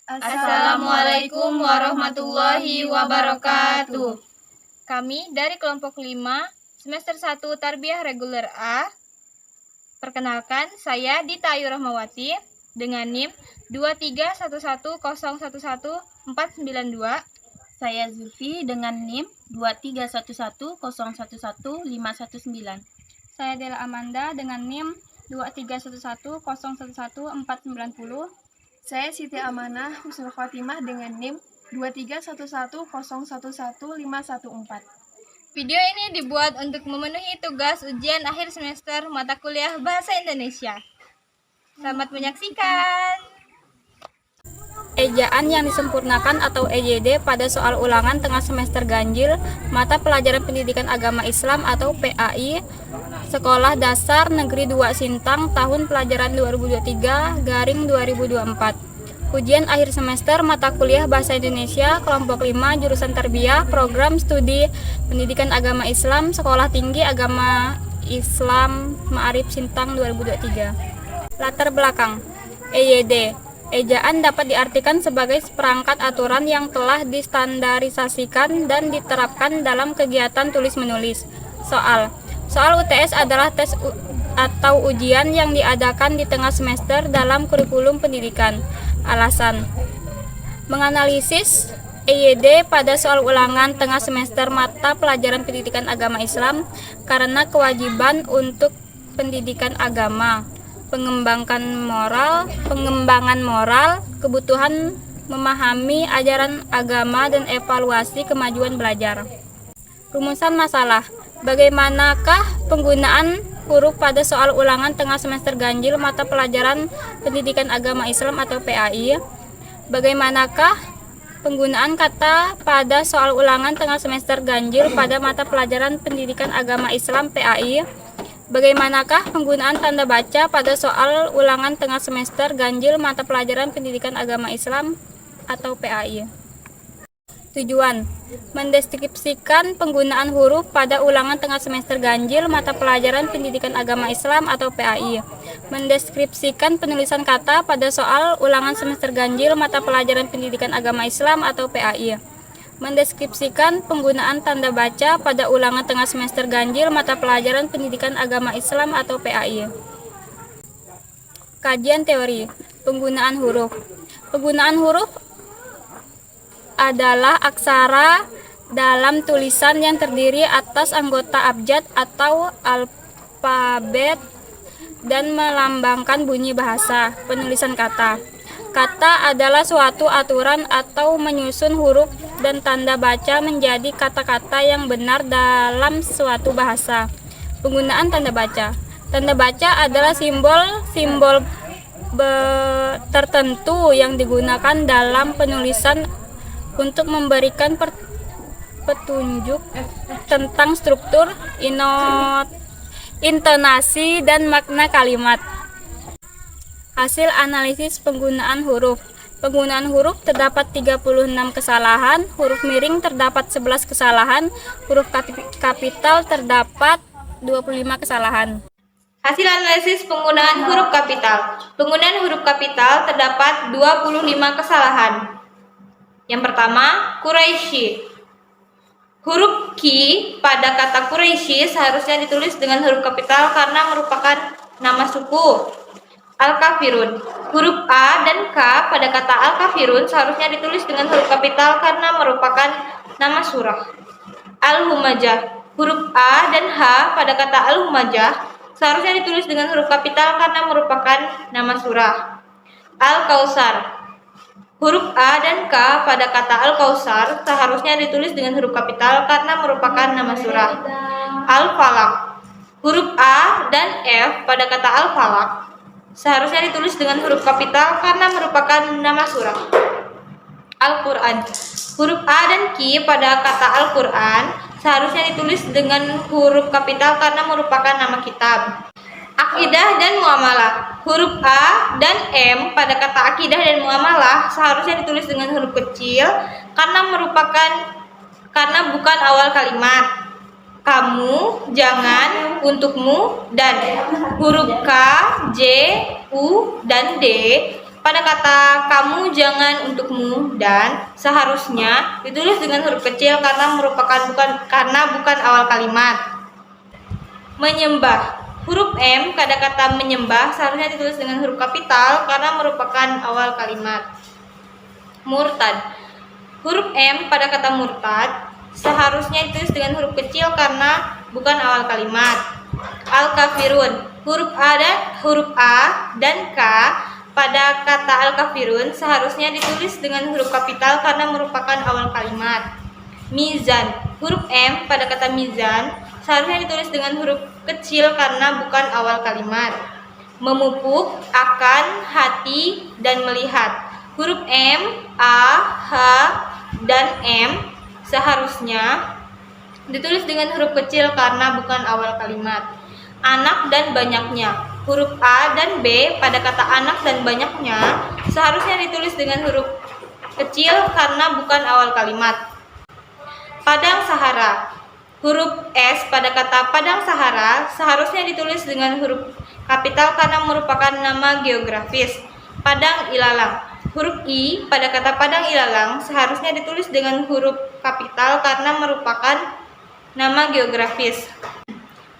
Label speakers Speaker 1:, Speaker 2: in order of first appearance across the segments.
Speaker 1: Assalamualaikum warahmatullahi wabarakatuh.
Speaker 2: Kami dari kelompok 5, semester 1 Tarbiyah Reguler A. Perkenalkan, saya Dita Ayu Rahmawati dengan NIM 23110114992.
Speaker 1: Saya Zulfi dengan NIM 23110111519.
Speaker 3: Saya Dela Amanda dengan NIM 23110111490.
Speaker 4: Saya Siti Amanah Husnul Khotimah dengan NIM 23101111514.
Speaker 2: Video ini dibuat untuk memenuhi tugas ujian akhir semester mata kuliah Bahasa Indonesia. Selamat menyaksikan.
Speaker 3: Ejaan yang disempurnakan atau EYD pada soal ulangan tengah semester ganjil mata pelajaran pendidikan agama Islam atau PAI Sekolah Dasar Negeri 2 Sintang tahun pelajaran 2023-2024. Ujian akhir semester mata kuliah Bahasa Indonesia kelompok 5 jurusan Tarbiyah program studi pendidikan agama Islam Sekolah Tinggi Agama Islam Ma'arif Sintang 2023. Latar belakang EYD. Ejaan dapat diartikan sebagai seperangkat aturan yang telah distandarisasikan dan diterapkan dalam kegiatan tulis-menulis. Soal UTS adalah tes atau ujian yang diadakan di tengah semester dalam kurikulum pendidikan. Alasan menganalisis EYD pada soal ulangan tengah semester mata pelajaran pendidikan agama Islam karena kewajiban untuk pendidikan agama, pengembangan moral, kebutuhan memahami ajaran agama dan evaluasi kemajuan belajar. Rumusan masalah. Bagaimanakah penggunaan huruf pada soal ulangan tengah semester ganjil mata pelajaran pendidikan agama Islam atau PAI? Bagaimanakah penggunaan kata pada soal ulangan tengah semester ganjil pada mata pelajaran pendidikan agama Islam PAI? Bagaimanakah penggunaan tanda baca pada soal ulangan tengah semester ganjil mata pelajaran pendidikan agama Islam atau PAI? Tujuan: mendeskripsikan penggunaan huruf pada ulangan tengah semester ganjil mata pelajaran pendidikan agama Islam atau PAI. Mendeskripsikan penulisan kata pada soal ulangan semester ganjil mata pelajaran pendidikan agama Islam atau PAI. Mendeskripsikan penggunaan tanda baca pada ulangan tengah semester ganjil mata pelajaran pendidikan agama Islam atau PAI. Kajian teori penggunaan huruf. Penggunaan huruf adalah aksara dalam tulisan yang terdiri atas anggota abjad atau alfabet dan melambangkan bunyi bahasa. Penulisan kata. Kata adalah suatu aturan atau menyusun huruf dan tanda baca menjadi kata-kata yang benar dalam suatu bahasa. Penggunaan tanda baca. Tanda baca adalah simbol-simbol tertentu yang digunakan dalam penulisan untuk memberikan petunjuk tentang struktur, intonasi, dan makna kalimat. Hasil analisis penggunaan huruf. Penggunaan huruf terdapat 36 kesalahan, huruf miring terdapat 11 kesalahan, huruf kapital terdapat 25 kesalahan.
Speaker 2: Hasil analisis penggunaan huruf kapital. Penggunaan huruf kapital terdapat 25 kesalahan. Yang pertama, Quraisy. Huruf Q pada kata Quraisy seharusnya ditulis dengan huruf kapital karena merupakan nama suku. Al-Kafirun. Huruf A dan K pada kata Al-Kafirun seharusnya ditulis dengan huruf kapital karena merupakan nama surah. Al-Humajah. Huruf A dan H pada kata Al-Humajah seharusnya ditulis dengan huruf kapital karena merupakan nama surah. Al-Kautsar. Huruf A dan K pada kata Al-Kautsar seharusnya ditulis dengan huruf kapital karena merupakan nama surah. Al-Falaq. Huruf A dan F pada kata Al-Falaq seharusnya ditulis dengan huruf kapital karena merupakan nama surah. Al-Quran. Huruf A dan Q pada kata Al-Quran seharusnya ditulis dengan huruf kapital karena merupakan nama kitab. Akidah dan muamalah. Huruf A dan M pada kata akidah dan muamalah seharusnya ditulis dengan huruf kecil karena bukan awal kalimat. Kamu, jangan, untukmu, dan. Huruf K, J, U, dan D pada kata kamu, jangan, untukmu, dan seharusnya ditulis dengan huruf kecil karena bukan awal kalimat. Menyembah. Huruf M pada kata menyembah seharusnya ditulis dengan huruf kapital karena merupakan awal kalimat. Murtad. Huruf M pada kata murtad seharusnya ditulis dengan huruf kecil karena bukan awal kalimat. Al-kafirun. Huruf A dan K pada kata al-kafirun seharusnya ditulis dengan huruf kapital karena merupakan awal kalimat. Mizan. Huruf M pada kata mizan seharusnya ditulis dengan huruf kecil karena bukan awal kalimat. Memupuk, akan, hati, dan melihat. Huruf M, A, H, dan M seharusnya ditulis dengan huruf kecil karena bukan awal kalimat. Anak dan banyaknya. Huruf A dan B pada kata anak dan banyaknya seharusnya ditulis dengan huruf kecil karena bukan awal kalimat. Padang Sahara. Huruf S pada kata Padang Sahara seharusnya ditulis dengan huruf kapital karena merupakan nama geografis. Padang Ilalang. Huruf I pada kata Padang Ilalang seharusnya ditulis dengan huruf kapital karena merupakan nama geografis.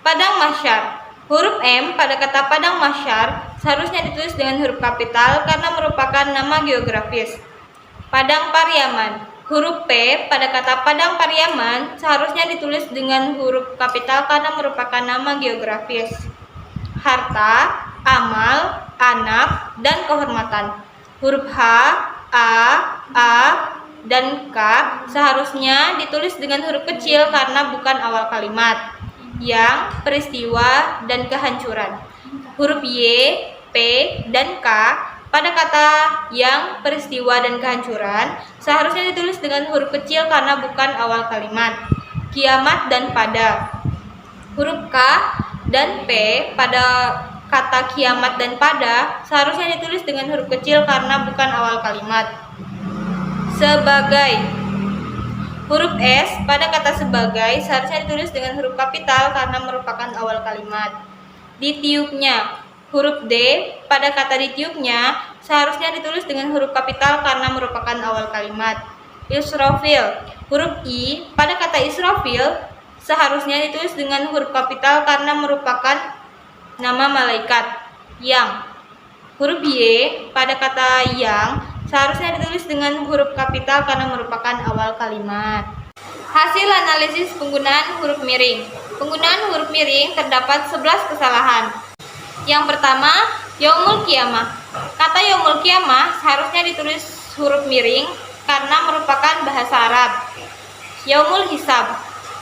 Speaker 2: Padang Mahsyar. Huruf M pada kata Padang Mahsyar seharusnya ditulis dengan huruf kapital karena merupakan nama geografis. Padang Pariaman. Huruf P pada kata Padang Pariaman seharusnya ditulis dengan huruf kapital karena merupakan nama geografis. Harta, amal, anak, dan kehormatan. Huruf H, A, dan K seharusnya ditulis dengan huruf kecil karena bukan awal kalimat. Yang, peristiwa, dan kehancuran. Huruf Y, P, dan K pada kata yang, peristiwa, dan kehancuran seharusnya ditulis dengan huruf kecil karena bukan awal kalimat. Kiamat dan pada. Huruf K dan P pada kata kiamat dan pada seharusnya ditulis dengan huruf kecil karena bukan awal kalimat. Sebagai. Huruf S pada kata sebagai seharusnya ditulis dengan huruf kapital karena merupakan awal kalimat. Ditiupnya. Huruf D pada kata ditiupnya seharusnya ditulis dengan huruf kapital karena merupakan awal kalimat. Israfil. Huruf I pada kata Israfil seharusnya ditulis dengan huruf kapital karena merupakan nama malaikat. Yang. Huruf Y pada kata yang seharusnya ditulis dengan huruf kapital karena merupakan awal kalimat. Hasil analisis penggunaan huruf miring. Penggunaan huruf miring terdapat 11 kesalahan. Yang pertama, yaumul qiyamah. Kata yaumul qiyamah seharusnya ditulis huruf miring karena merupakan bahasa Arab. Yaumul hisab.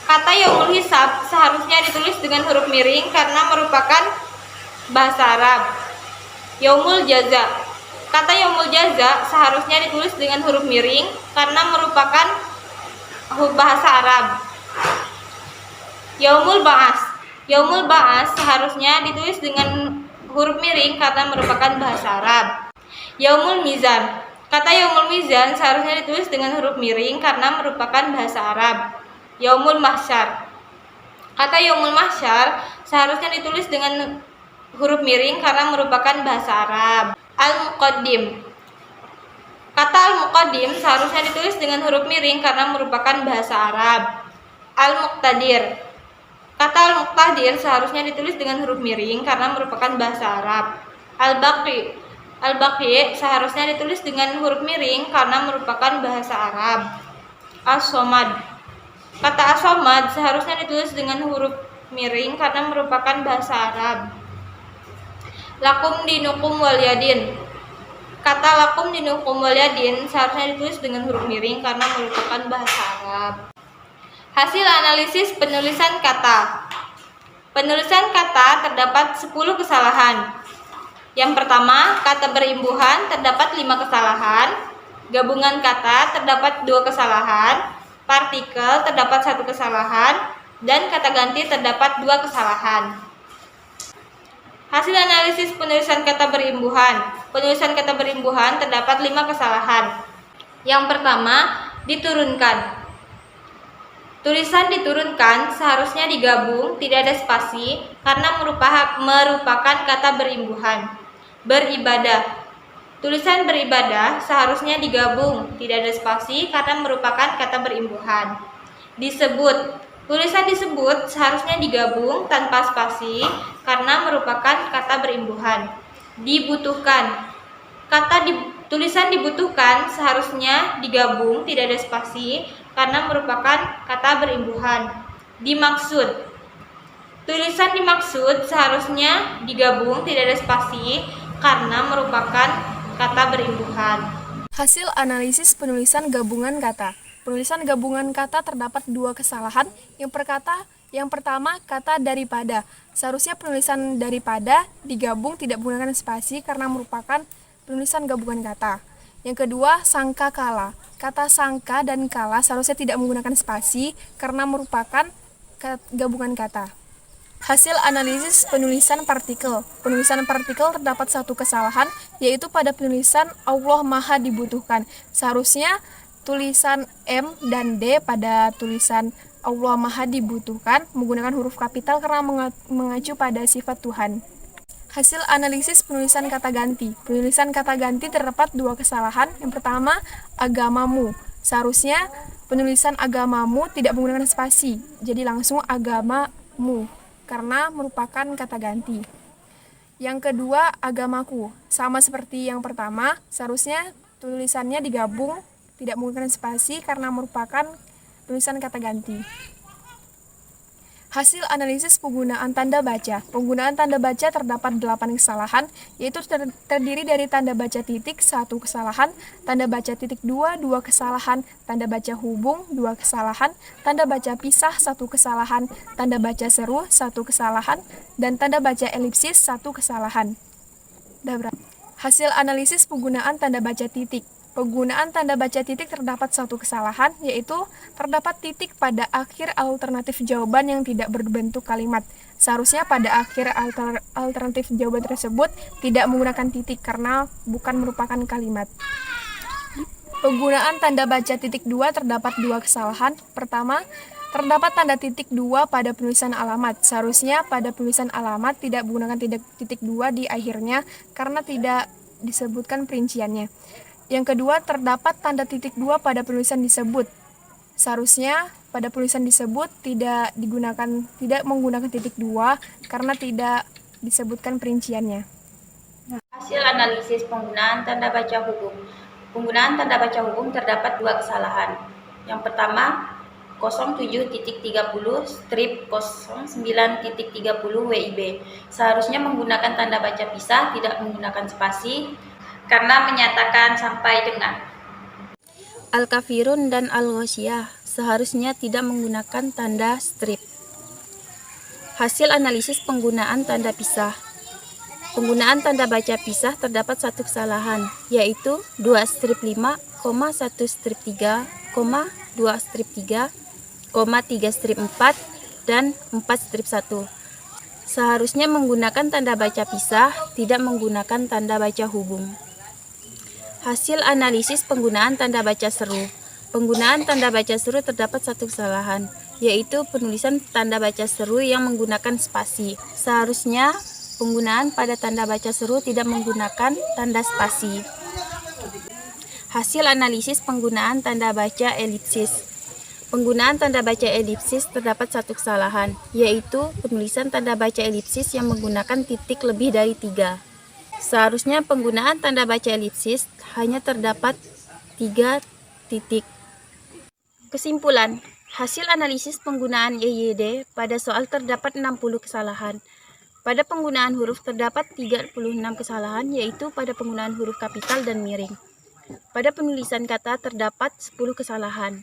Speaker 2: Kata yaumul hisab seharusnya ditulis dengan huruf miring karena merupakan bahasa Arab. Yaumul jaza. Kata yaumul jaza seharusnya ditulis dengan huruf miring karena merupakan bahasa Arab. Yaumul ba'as. Yaumul ba'as seharusnya ditulis dengan huruf miring karena merupakan bahasa Arab. Yaumul mizan. Kata yaumul mizan seharusnya ditulis dengan huruf miring karena merupakan bahasa Arab. Yaumul mahsyar. Kata yaumul mahsyar seharusnya ditulis dengan huruf miring karena merupakan bahasa Arab. Al-muqaddim. Kata al-muqaddim seharusnya ditulis dengan huruf miring karena merupakan bahasa Arab. Al-muqtadir. Kata al-muqtadir seharusnya ditulis dengan huruf miring karena merupakan bahasa Arab. Al-baqi. Al-baqi seharusnya ditulis dengan huruf miring karena merupakan bahasa Arab. As-somad. Kata as-somad seharusnya ditulis dengan huruf miring karena merupakan bahasa Arab. Lakum dinukum waliyadin. Kata lakum dinukum waliyadin seharusnya ditulis dengan huruf miring karena merupakan bahasa Arab. Hasil analisis penulisan kata. Penulisan kata terdapat 10 kesalahan. Yang pertama, kata berimbuhan terdapat 5 kesalahan. Gabungan kata terdapat 2 kesalahan. Partikel terdapat 1 kesalahan. Dan kata ganti terdapat 2 kesalahan. Hasil analisis penulisan kata berimbuhan. Penulisan kata berimbuhan terdapat 5 kesalahan. Yang pertama, diturunkan. Tulisan diturunkan seharusnya digabung, tidak ada spasi, karena merupakan kata berimbuhan. Beribadah. Tulisan beribadah seharusnya digabung, tidak ada spasi karena merupakan kata berimbuhan. Disebut. Tulisan disebut seharusnya digabung tanpa spasi karena merupakan kata berimbuhan. Dibutuhkan. Tulisan dibutuhkan seharusnya digabung, tidak ada spasi karena merupakan kata berimbuhan. Dimaksud. Tulisan dimaksud seharusnya digabung, tidak ada spasi karena merupakan kata berimbuhan.
Speaker 4: Hasil analisis penulisan gabungan kata. Penulisan gabungan kata terdapat dua kesalahan. Yang pertama, kata daripada. Seharusnya penulisan daripada digabung tidak menggunakan spasi karena merupakan penulisan gabungan kata. Yang kedua, sangka kala. Kata sangka dan kala seharusnya tidak menggunakan spasi karena merupakan gabungan kata. Hasil analisis penulisan partikel. Penulisan partikel terdapat satu kesalahan, yaitu pada penulisan Allah Maha dibutuhkan. Seharusnya tulisan M dan D pada tulisan Allah Maha dibutuhkan menggunakan huruf kapital karena mengacu pada sifat Tuhan. Hasil analisis penulisan kata ganti. Penulisan kata ganti terdapat dua kesalahan. Yang pertama, agamamu. Seharusnya penulisan agamamu tidak menggunakan spasi, jadi langsung agamamu karena merupakan kata ganti. Yang kedua, agamaku. Sama seperti yang pertama, seharusnya tulisannya digabung, tidak menggunakan spasi karena merupakan tulisan kata ganti. Hasil analisis penggunaan tanda baca. Penggunaan tanda baca terdapat 8 kesalahan, yaitu terdiri dari tanda baca titik, 1 kesalahan, tanda baca titik 2, 2 kesalahan, tanda baca hubung, 2 kesalahan, tanda baca pisah, 1 kesalahan, tanda baca seru, 1 kesalahan, dan tanda baca elipsis, 1 kesalahan. Hasil analisis penggunaan tanda baca titik. Penggunaan tanda baca titik terdapat 1 kesalahan, yaitu terdapat titik pada akhir alternatif jawaban yang tidak berbentuk kalimat. Seharusnya pada akhir alternatif jawaban tersebut tidak menggunakan titik karena bukan merupakan kalimat. Penggunaan tanda baca titik 2 terdapat 2 kesalahan. Pertama, terdapat tanda titik 2 pada penulisan alamat. Seharusnya pada penulisan alamat tidak menggunakan titik 2 di akhirnya karena tidak disebutkan perinciannya. Yang kedua, terdapat tanda titik 2 pada penulisan disebut. Seharusnya pada penulisan disebut tidak menggunakan titik 2 karena tidak disebutkan perinciannya.
Speaker 1: Hasil analisis penggunaan tanda baca hubung. Penggunaan tanda baca hubung terdapat 2 kesalahan. Yang pertama, 07.30 strip 09.30 WIB. Seharusnya menggunakan tanda baca pisah, tidak menggunakan spasi karena menyatakan sampai dengan.
Speaker 3: Al-Kafirun dan Al-Ghasyiyah seharusnya tidak menggunakan tanda strip. Hasil analisis penggunaan tanda pisah. Penggunaan tanda baca pisah terdapat 1 kesalahan, yaitu 2 strip 5, 1 strip 3, 2 strip 3, 3 strip 4, dan 4 strip 1. Seharusnya menggunakan tanda baca pisah, tidak menggunakan tanda baca hubung. Hasil analisis penggunaan tanda baca seru. Penggunaan tanda baca seru terdapat 1 kesalahan, yaitu penulisan tanda baca seru yang menggunakan spasi. Seharusnya penggunaan pada tanda baca seru tidak menggunakan tanda spasi. Hasil analisis penggunaan tanda baca elipsis. Penggunaan tanda baca elipsis terdapat 1 kesalahan, yaitu penulisan tanda baca elipsis yang menggunakan titik lebih dari 3. Seharusnya penggunaan tanda baca elipsis hanya terdapat 3 titik. Kesimpulan, hasil analisis penggunaan EYD pada soal terdapat 60 kesalahan. Pada penggunaan huruf terdapat 36 kesalahan, yaitu pada penggunaan huruf kapital dan miring. Pada penulisan kata terdapat 10 kesalahan,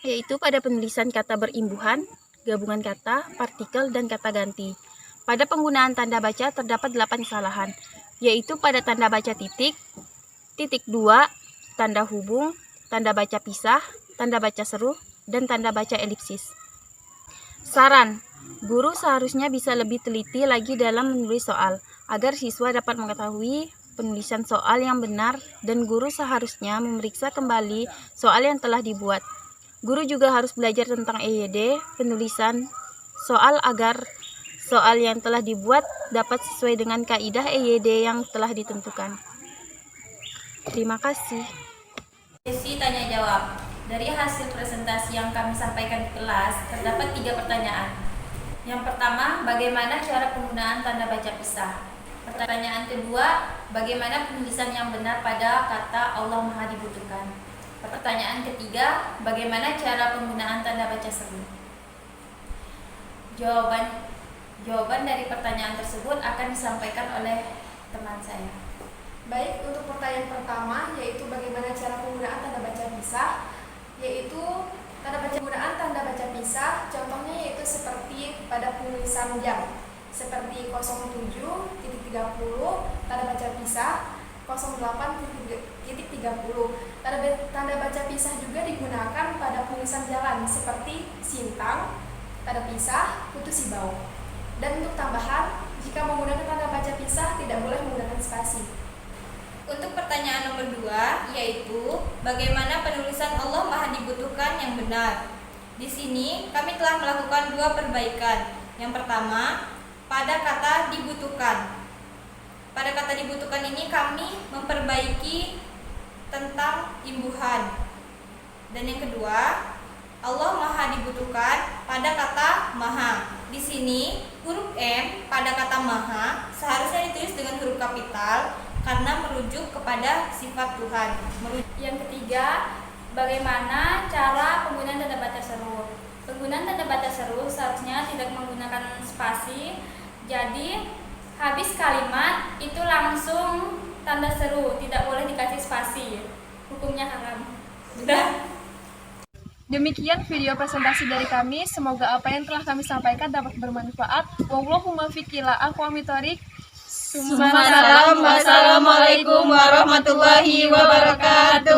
Speaker 3: yaitu pada penulisan kata berimbuhan, gabungan kata, partikel, dan kata ganti. Pada penggunaan tanda baca terdapat 8 kesalahan, yaitu pada tanda baca titik, titik 2, tanda hubung, tanda baca pisah, tanda baca seru, dan tanda baca elipsis. Saran, guru seharusnya bisa lebih teliti lagi dalam menulis soal, agar siswa dapat mengetahui penulisan soal yang benar, dan guru seharusnya memeriksa kembali soal yang telah dibuat. Guru juga harus belajar tentang EYD, penulisan soal agar soal yang telah dibuat dapat sesuai dengan kaidah EYD yang telah ditentukan.
Speaker 4: Terima kasih.
Speaker 1: Sesi tanya jawab. Dari hasil presentasi yang kami sampaikan di kelas, terdapat 3 pertanyaan. Yang pertama, bagaimana cara penggunaan tanda baca pisah? Pertanyaan kedua, bagaimana penulisan yang benar pada kata Allah Maha dibutuhkan? Pertanyaan ketiga, bagaimana cara penggunaan tanda baca seru? Jawaban dari pertanyaan tersebut akan disampaikan oleh teman saya.
Speaker 4: Baik, untuk pertanyaan pertama yaitu bagaimana cara penggunaan tanda baca pisah, yaitu penggunaan tanda baca pisah, contohnya yaitu seperti pada penulisan jam, seperti 07.30 tanda baca pisah, 08.30. Tanda baca pisah juga digunakan pada penulisan jalan seperti Sintang, tanda pisah, putus Sibau. Dan untuk tambahan, jika menggunakan tanda baca pisah tidak boleh menggunakan spasi.
Speaker 2: Untuk pertanyaan nomor 2, yaitu bagaimana penulisan Allah Maha dibutuhkan yang benar. Di sini kami telah melakukan 2 perbaikan. Yang pertama, pada kata dibutuhkan. Pada kata dibutuhkan ini kami memperbaiki tentang imbuhan. Dan yang kedua, Allah Maha dibutuhkan pada kata Maha. Di sini huruf M pada kata Maha seharusnya ditulis dengan huruf kapital karena merujuk kepada sifat Tuhan.
Speaker 3: Yang ketiga, bagaimana cara penggunaan tanda baca seru? Penggunaan tanda baca seru seharusnya tidak menggunakan spasi. Jadi, habis kalimat itu langsung tanda seru, tidak boleh dikasih spasi. Hukumnya haram. Sudah.
Speaker 4: Demikian video presentasi dari kami. Semoga apa yang telah kami sampaikan dapat bermanfaat. Wallahumma fiqila aqwamit thoriq.
Speaker 2: Wassalamualaikum warahmatullahi wabarakatuh.